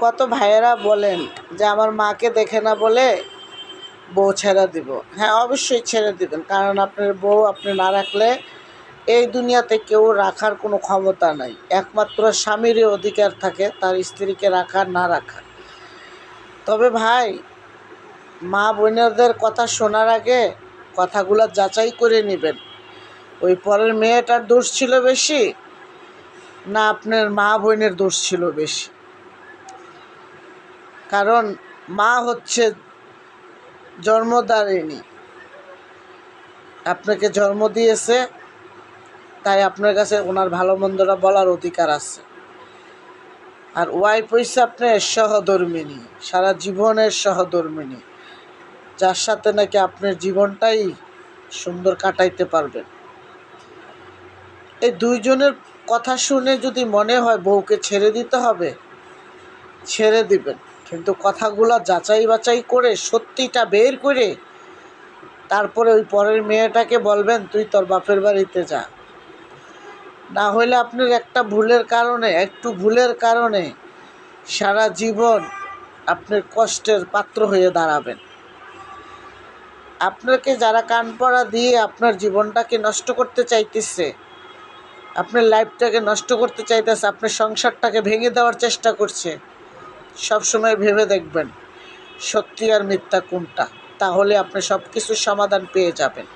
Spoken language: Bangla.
কত ভাইয়েরা বলেন যে আমার মাকে দেখে না বলে বউ ছেড়ে দিব। হ্যাঁ, অবশ্যই ছেড়ে দিবেন, কারণ আপনার বউ আপনি না রাখলে এই দুনিয়াতে কেউ রাখার কোনো ক্ষমতা নাই। একমাত্র স্বামীরই অধিকার থাকে তার স্ত্রীকে রাখার না রাখার। তবে ভাই, মা বোনেদের কথা শোনার আগে কথাগুলো যাচাই করে নেবেন। ওই পরের মেয়েটার দোষ ছিল বেশি না আপনার মা বোনের দোষ ছিল বেশি? কারণ মা হচ্ছে জন্মদারিণী, আপনাকে জন্ম দিয়েছে, তাই আপনার কাছে ওনার ভালো মন্দটা বলার অধিকার আছে। আর ওয়াইফ হইছে আপনার সহধর্মিণী, সারা জীবনের সহধর্মিণী, যার সাথে নাকি আপনার জীবনটাই সুন্দর কাটাইতে পারবেন। এই দুইজনের কথা শুনে যদি মনে হয় বউকে ছেড়ে দিতে হবে, ছেড়ে দিবেন, কিন্তু কথাগুলো যাচাই বাছাই করে সত্যিটা বের করে তারপরে ওই পরের মেয়েটাকে বলবেন তুই তোর বাপের বাড়িতে যা। না হলে আপনার একটা ভুলের কারণে, একটু ভুলের কারণে সারা জীবন আপনার কষ্টের পাত্র হয়ে দাঁড়াবেন। আপনাকে যারা কান পড়া দিয়ে আপনার জীবনটাকে নষ্ট করতে চাইতেছে, আপনার লাইফটাকে নষ্ট করতে চাইতেছে, আপনার সংসারটাকে ভেঙে দেওয়ার চেষ্টা করছে, সবসময় ভেবে দেখবেন সত্যি আর মিথ্যা কোনটা, তাহলে আপনি সব কিছুর সমাধান পেয়ে যাবেন।